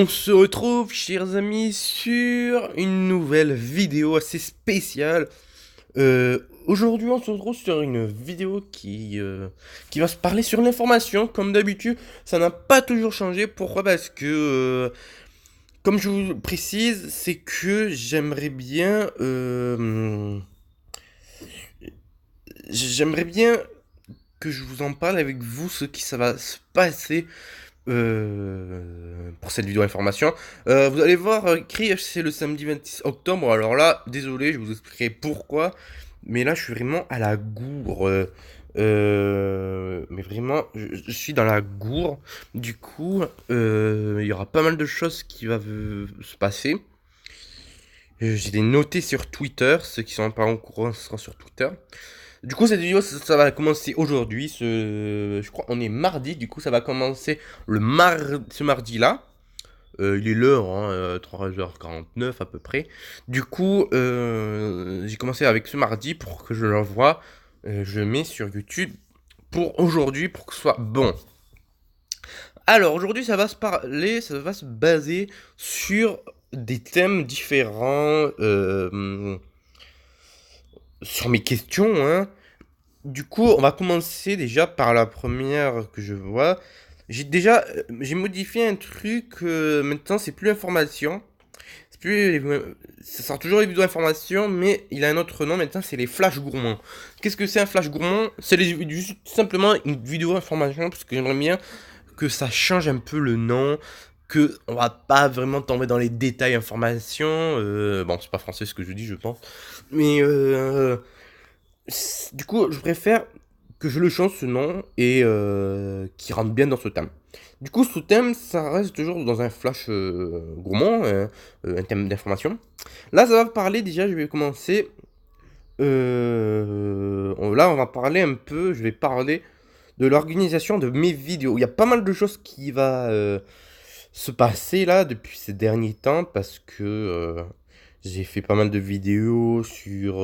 On se retrouve, chers amis, sur une nouvelle vidéo assez spéciale. Aujourd'hui, on se retrouve sur une vidéo qui va se parler sur l'information. Comme d'habitude, ça n'a pas toujours changé. Pourquoi? Parce que, comme je vous le précise, c'est que j'aimerais bien que je vous en parle avec vous, ce qui ça va se passer pour cette vidéo information. Vous allez voir écrit c'est le samedi 26 octobre. Alors là, désolé, je vous expliquerai pourquoi. Mais là, je suis vraiment à la gourre. Mais vraiment, je suis dans la gourre. Du coup, il y aura pas mal de choses qui vont se passer. J'ai des notés sur Twitter. Ceux qui sont pas au courant, ce sera sur Twitter. Du coup, cette vidéo, ça va commencer aujourd'hui. Je crois on est mardi. Du coup, ça va commencer ce mardi-là. Il est l'heure, hein, 3h49 à peu près. Du coup, j'ai commencé avec ce mardi pour que je l'envoie. Je mets sur YouTube pour aujourd'hui, pour que ce soit bon. Alors, aujourd'hui, ça va se baser sur des thèmes différents, sur mes questions, hein. Du coup, on va commencer déjà par la première que je vois. J'ai modifié un truc. Maintenant, c'est plus information. C'est plus, ça sera toujours les vidéos information, mais il a un autre nom. Maintenant, c'est les flash gourmands. Qu'est-ce que c'est un flash gourmand? C'est juste simplement une vidéo information, parce que j'aimerais bien que ça change un peu le nom. Que on va pas vraiment tomber dans les détails information. Bon, c'est pas français ce que je dis, je pense. Mais du coup, je préfère que je le change ce nom et qui rentre bien dans ce thème. Du coup, ce thème, ça reste toujours dans un flash gourmand, un thème d'information. Là, ça va parler déjà, je vais commencer. Là, on va parler un peu, je vais parler de l'organisation de mes vidéos. Il y a pas mal de choses qui va se passer là depuis ces derniers temps parce que j'ai fait pas mal de vidéos sur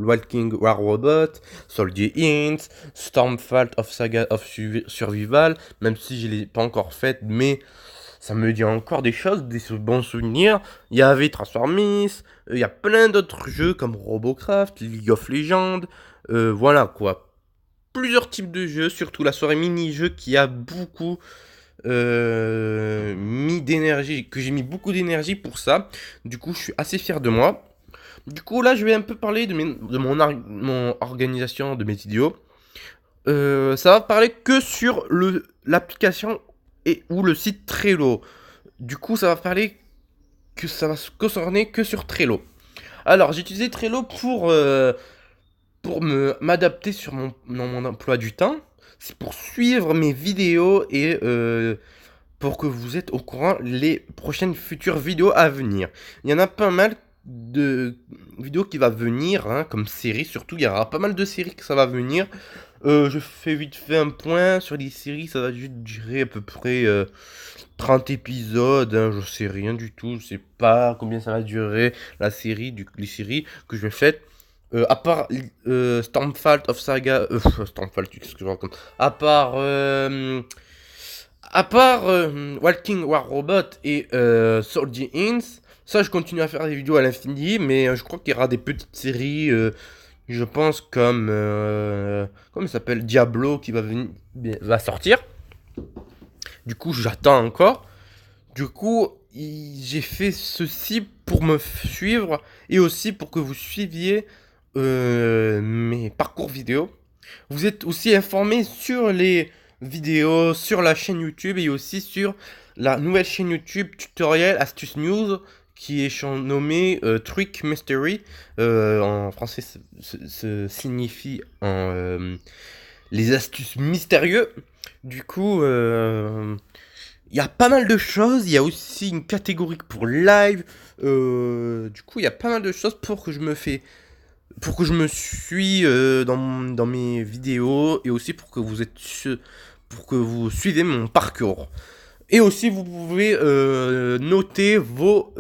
Walking War Robot, Soldier Inc, Stormfall of Saga of Survival, même si je l'ai pas encore faite, mais ça me dit encore des choses, des bons souvenirs. Il y avait Transformers, il y a plein d'autres jeux comme Robocraft, League of Legends, voilà quoi. Plusieurs types de jeux, surtout la soirée mini-jeux qui a beaucoup mis d'énergie, que j'ai mis beaucoup d'énergie pour ça. Du coup, je suis assez fier de moi. Du coup, là, je vais un peu parler de mon organisation de mes vidéos. Ça va parler que sur l'application et ou le site Trello. Du coup, ça va se concerner que sur Trello. Alors, j'ai utilisé Trello pour m'adapter sur dans mon emploi du temps. C'est pour suivre mes vidéos et pour que vous êtes au courant les prochaines futures vidéos à venir. Il y en a pas mal de vidéos qui va venir, hein, comme séries surtout. Il y aura pas mal de séries que ça va venir. Je fais vite fait un point sur les séries. Ça va juste durer à peu près 30 épisodes. Hein, je sais rien du tout. Je sais pas combien ça va durer la série, les séries que je vais faire. À part Stormfall of Saga, Stormfall, qu'est-ce que je raconte? À part Walking War Robot et Soldier Inc, ça je continue à faire des vidéos à l'infini, mais je crois qu'il y aura des petites séries, je pense comment ça s'appelle, Diablo qui va sortir. Du coup j'attends encore. Du coup j'ai fait ceci pour me suivre et aussi pour que vous suiviez mes parcours vidéo. Vous êtes aussi informé sur les vidéos, sur la chaîne YouTube et aussi sur la nouvelle chaîne YouTube Tutoriel Astuce News qui est nommée Trick Mystery. En français, signifie les astuces mystérieux. Du coup, il y a pas mal de choses. Il y a aussi une catégorie pour live. Du coup, il y a pas mal de choses pour que je me suis dans mes vidéos et aussi pour que vous suivez mon parcours. Et aussi, vous pouvez noter vos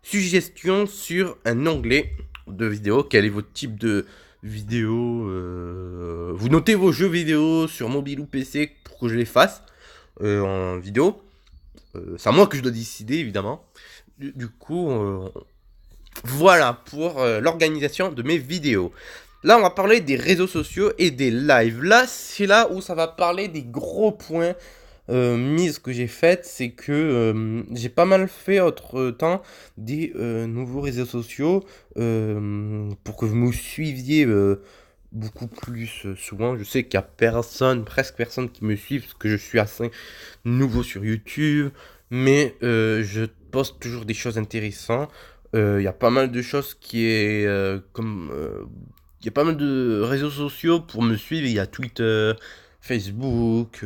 suggestions sur un onglet de vidéo. Quel est votre type de vidéo? Vous notez vos jeux vidéo sur mobile ou PC pour que je les fasse en vidéo. c'est à moi que je dois décider, évidemment. Du coup, voilà pour l'organisation de mes vidéos. Là, on va parler des réseaux sociaux et des lives. Là, c'est là où ça va parler des gros points mise que j'ai faite, c'est que j'ai pas mal fait autre temps des nouveaux réseaux sociaux pour que vous me suiviez beaucoup plus souvent. Je sais qu'il y a personne, presque personne qui me suit parce que je suis assez nouveau sur YouTube, mais je poste toujours des choses intéressantes. Il y a pas mal de choses qui est il y a pas mal de réseaux sociaux pour me suivre. Il y a Twitter, Facebook,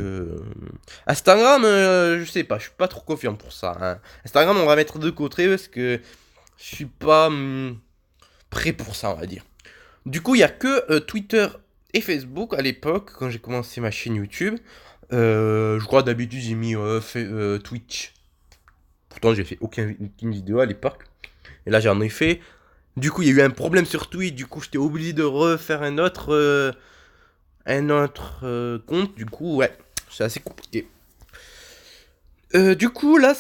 Instagram, je sais pas, je suis pas trop confiant pour ça, hein. Instagram, on va mettre de côté parce que je suis pas prêt pour ça, on va dire. Du coup, il y a que Twitter et Facebook à l'époque, quand j'ai commencé ma chaîne YouTube. Je crois d'habitude j'ai mis Twitch. Pourtant, j'ai fait aucune vidéo à l'époque. Et là, j'en ai fait. Du coup, il y a eu un problème sur Twitch. Du coup, j'étais obligé de refaire un autre compte. Du coup, ouais, c'est assez compliqué. Du coup, là,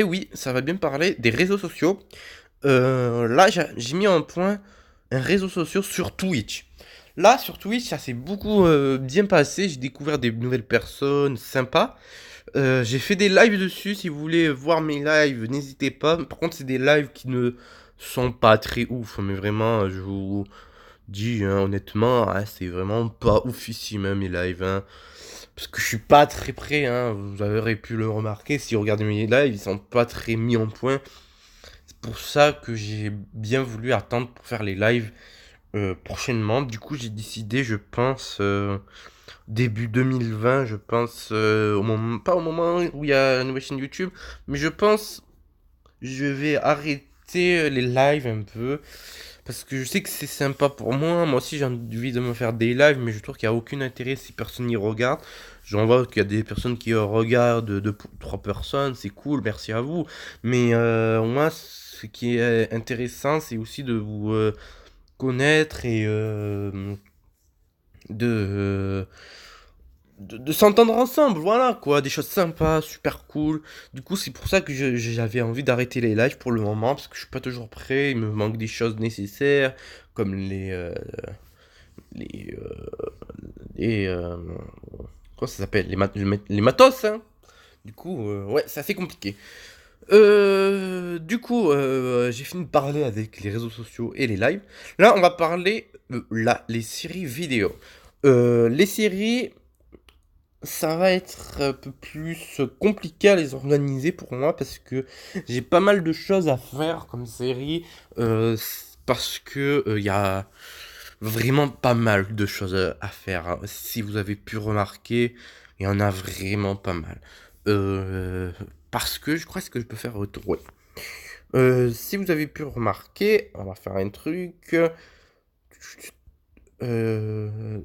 oui, ça va bien parler des réseaux sociaux. Là, j'ai mis en point un réseau social sur Twitch. Là, sur Twitch, ça s'est beaucoup bien passé. J'ai découvert des nouvelles personnes sympas. J'ai fait des lives dessus. Si vous voulez voir mes lives, n'hésitez pas. Par contre, c'est des lives qui ne sont pas très ouf. Mais vraiment, je vous dis hein, honnêtement, hein, c'est vraiment pas oufissime hein, mes lives. Hein. Parce que je suis pas très prêt. Hein. Vous aurez pu le remarquer. Si vous regardez mes lives, ils sont pas très mis en point. C'est pour ça que j'ai bien voulu attendre pour faire les lives prochainement. Du coup, j'ai décidé, je pense, début 2020, je pense, pas au moment où il y a une nouvelle chaîne YouTube, mais je pense, je vais arrêter les lives un peu. Parce que je sais que c'est sympa pour moi. Moi aussi, j'ai envie de me faire des lives, mais je trouve qu'il n'y a aucun intérêt si personne n'y regarde. J'en vois qu'il y a des personnes qui regardent, 3 personnes, c'est cool, merci à vous. Mais moi, ce qui est intéressant, c'est aussi de vous connaître et de, de s'entendre ensemble, voilà quoi, des choses sympas, super cool. Du coup, c'est pour ça que j'avais envie d'arrêter les lives pour le moment, parce que je suis pas toujours prêt, il me manque des choses nécessaires, comme les, comment ça s'appelle, les matos, hein. Du coup, ouais, c'est assez compliqué. Du coup, j'ai fini de parler avec les réseaux sociaux et les lives. Là, on va parler, les séries vidéo. Les séries, ça va être un peu plus compliqué à les organiser pour moi parce que j'ai pas mal de choses à faire comme série parce que il y a vraiment pas mal de choses à faire, hein. Si vous avez pu remarquer, il y en a vraiment pas mal. Euh, Parce que je crois que je peux faire retour. Ouais. Si vous avez pu remarquer, on va faire un truc. Euh,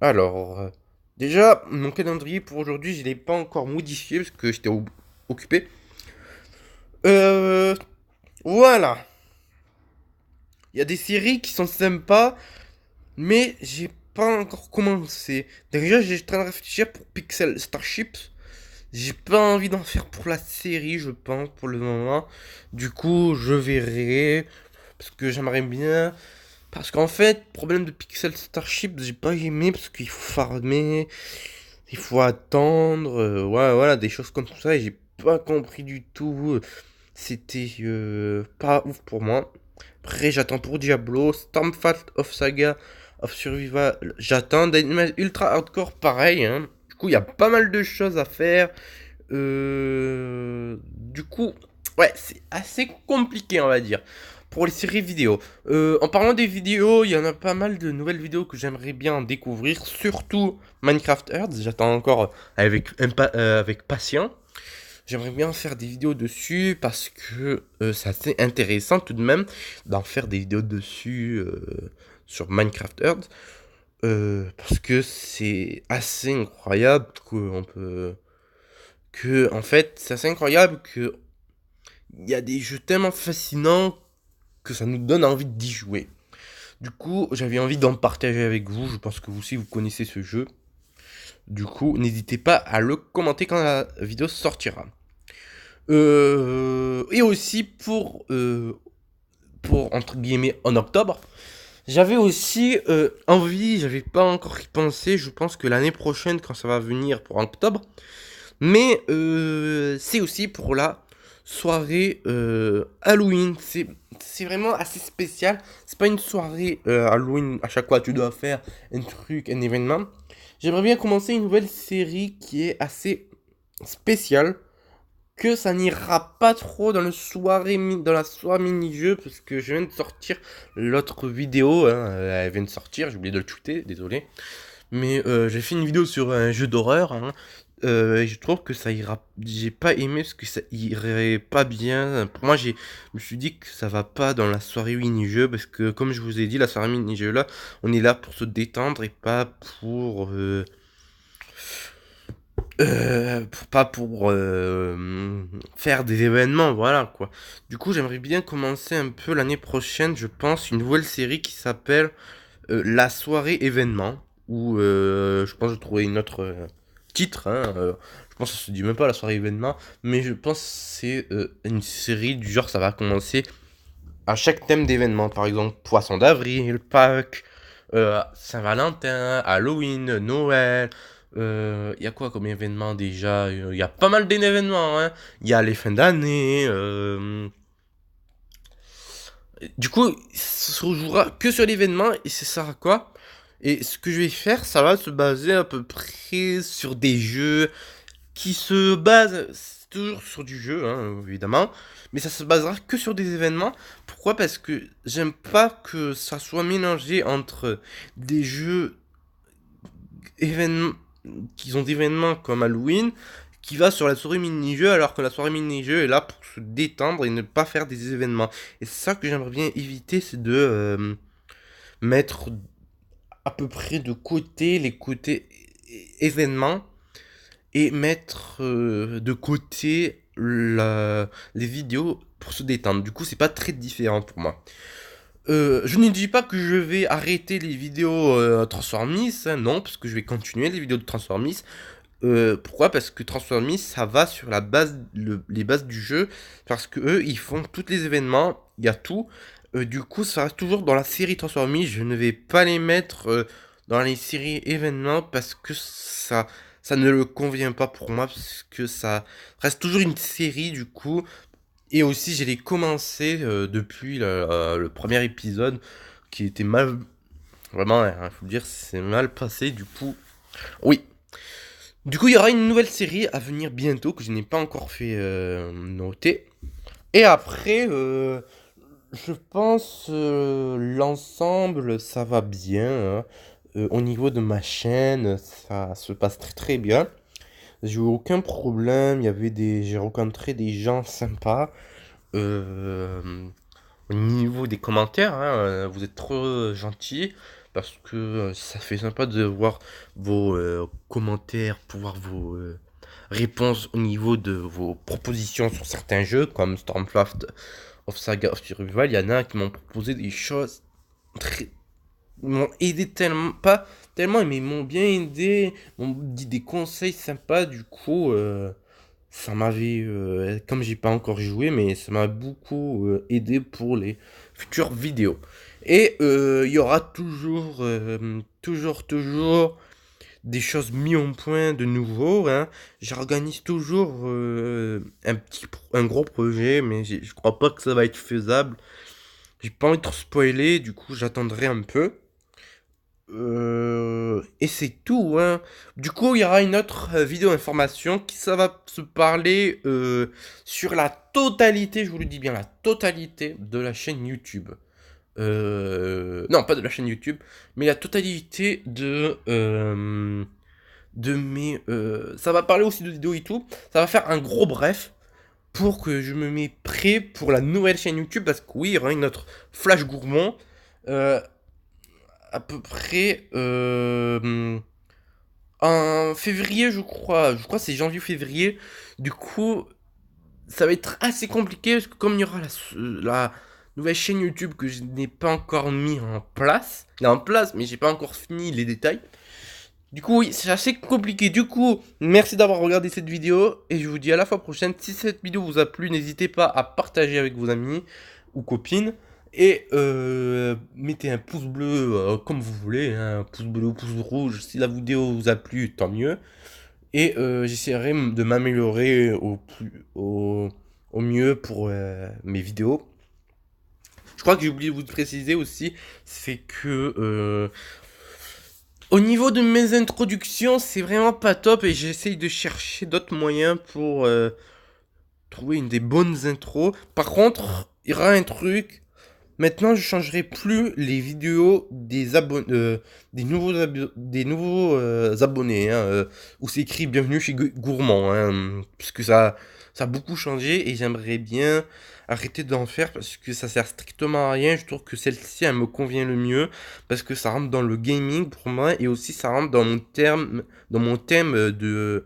alors, déjà, mon calendrier pour aujourd'hui, je l'ai pas encore modifié parce que j'étais occupé. Euh, voilà. Il y a des séries qui sont sympas, mais j'ai pas encore commencé. Déjà, j'ai en train de réfléchir pour Pixel Starships. J'ai pas envie d'en faire pour la série, je pense, pour le moment. Du coup, je verrai. Parce que j'aimerais bien. Parce qu'en fait, problème de Pixel Starship, j'ai pas aimé parce qu'il faut farmer, il faut attendre, ouais, voilà, des choses comme ça, et j'ai pas compris du tout. C'était pas ouf pour moi. Après, j'attends pour Diablo, Stormfall of Saga of Survival, j'attends. Dynamite Ultra Hardcore, pareil, hein. Du coup, il y a pas mal de choses à faire. Du coup, ouais, c'est assez compliqué, on va dire. Pour les séries vidéo. En parlant des vidéos, il y en a pas mal de nouvelles vidéos que j'aimerais bien découvrir. Surtout Minecraft Earth. J'attends encore avec patience. J'aimerais bien faire des vidéos dessus parce que c'est assez intéressant tout de même d'en faire des vidéos dessus sur Minecraft Earth. Parce que c'est assez incroyable qu'on peut en fait, c'est assez incroyable que il y a des jeux tellement fascinants que ça nous donne envie d'y jouer. Du coup, j'avais envie d'en partager avec vous. Je pense que vous aussi, vous connaissez ce jeu. Du coup, n'hésitez pas à le commenter quand la vidéo sortira. Et aussi pour entre guillemets en octobre, j'avais aussi envie, j'avais pas encore y pensé, je pense que l'année prochaine quand ça va venir pour octobre, mais c'est aussi pour la soirée Halloween. C'est vraiment assez spécial. C'est pas une soirée Halloween à chaque fois tu dois faire un truc, un événement. J'aimerais bien commencer une nouvelle série qui est assez spéciale, que ça n'ira pas trop dans la soirée mini-jeu, parce que je viens de sortir l'autre vidéo, hein, elle vient de sortir, j'ai oublié de le shooter, désolé. Mais j'ai fait une vidéo sur un jeu d'horreur, hein, et je trouve que ça ira. J'ai pas aimé parce que ça irait pas bien. Pour moi, je me suis dit que ça va pas dans la soirée mini-jeu, parce que comme je vous ai dit, la soirée mini-jeu là, on est là pour se détendre et pas pour faire des événements, voilà quoi. Du coup, j'aimerais bien commencer un peu l'année prochaine, je pense, une nouvelle série qui s'appelle La soirée événement, où je pense que je trouver une autre titre, hein, je pense que ça se dit même pas la soirée événement, mais je pense que c'est une série du genre, ça va commencer à chaque thème d'événement, par exemple Poisson d'avril, Pâques, Saint-Valentin, Halloween, Noël. Il y a quoi comme événement déjà? Il y a pas mal d'événements, hein. Il y a les fins d'année. Du coup, ça se jouera que sur l'événement et c'est ça à quoi? Et ce que je vais faire, ça va se baser à peu près sur des jeux qui se basent toujours sur du jeu, hein, évidemment, mais ça se basera que sur des événements. Pourquoi? Parce que j'aime pas que ça soit mélangé entre des jeux événements qui ont des événements comme Halloween qui va sur la soirée mini-jeu alors que la soirée mini-jeu est là pour se détendre et ne pas faire des événements. Et c'est ça que j'aimerais bien éviter, c'est de mettre à peu près de côté les côtés événements et mettre de côté les vidéos pour se détendre. Du coup, c'est pas très différent pour moi. Je ne dis pas que je vais arrêter les vidéos Transformice, hein, non, parce que je vais continuer les vidéos de Transformice. Pourquoi? Parce que Transformice, ça va sur la base, les bases du jeu, parce que eux, ils font tous les événements, il y a tout. Du coup, ça reste toujours dans la série Transformice. Je ne vais pas les mettre dans les séries événements parce que ça ne le convient pas pour moi, parce que ça reste toujours une série du coup. Et aussi, j'ai les commencé depuis le premier épisode qui était mal. Vraiment, il faut le dire, c'est mal passé du coup. Oui. Du coup, il y aura une nouvelle série à venir bientôt que je n'ai pas encore fait noter. Et après, je pense l'ensemble, ça va bien, hein. Au niveau de ma chaîne, ça se passe très très bien. J'ai eu aucun problème. J'ai rencontré des gens sympas. Euh, Au niveau des commentaires, hein, vous êtes trop gentils parce que ça fait sympa de voir vos commentaires, pour voir vos réponses au niveau de vos propositions sur certains jeux comme Stormcraft of Saga of Survival. Il y en a qui m'ont proposé des choses très. Ils m'ont aidé tellement, pas tellement, mais ils m'ont bien aidé, m'ont dit des conseils sympas. Du coup, ça m'avait, comme j'ai pas encore joué, mais ça m'a beaucoup aidé pour les futures vidéos. Et il y aura toujours des choses mises en point de nouveau, hein. J'organise toujours un gros projet, mais je crois pas que ça va être faisable. J'ai pas envie de trop spoiler, du coup j'attendrai un peu. Et c'est tout, hein. Du coup, il y aura une autre vidéo information qui ça va se parler sur la totalité, je vous le dis bien, la totalité de la chaîne YouTube. Non, pas de la chaîne YouTube, mais la totalité de mes. Ça va parler aussi de vidéos et tout. Ça va faire un gros bref pour que je me mets prêt pour la nouvelle chaîne YouTube parce que oui, il y aura une autre Flash Gourmand. Euh, à peu près en février, je crois. Je crois que c'est janvier-février. Du coup, ça va être assez compliqué parce que comme il y aura la nouvelle chaîne YouTube que je n'ai pas encore mis en place, mais j'ai pas encore fini les détails. Du coup, oui, c'est assez compliqué. Du coup, merci d'avoir regardé cette vidéo et je vous dis à la fois prochaine. Si cette vidéo vous a plu, n'hésitez pas à partager avec vos amis ou copines et mettez un pouce bleu comme vous voulez, hein, un pouce bleu ou pouce rouge. Si la vidéo vous a plu, tant mieux. Et j'essaierai de m'améliorer au mieux pour mes vidéos. Je crois que j'ai oublié de vous préciser aussi, c'est que au niveau de mes introductions, c'est vraiment pas top et j'essaye de chercher d'autres moyens pour trouver une des bonnes intros. Par contre, il y aura un truc. Maintenant, je changerai plus les vidéos des nouveaux abonnés, hein, où c'est écrit Bienvenue chez Gourmand, hein, puisque ça a beaucoup changé et j'aimerais bien arrêter d'en faire parce que ça sert strictement à rien. Je trouve que celle-ci, elle me convient le mieux parce que ça rentre dans le gaming pour moi et aussi ça rentre dans mon thème de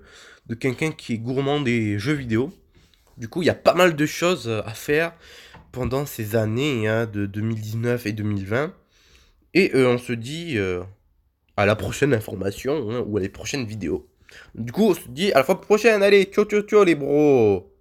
quelqu'un qui est gourmand des jeux vidéo. Du coup, il y a pas mal de choses à faire pendant ces années hein, de 2019 et 2020. Et on se dit à la prochaine information hein, ou à les prochaines vidéos. Du coup, on se dit à la fois prochaine. Allez, ciao ciao ciao les bros.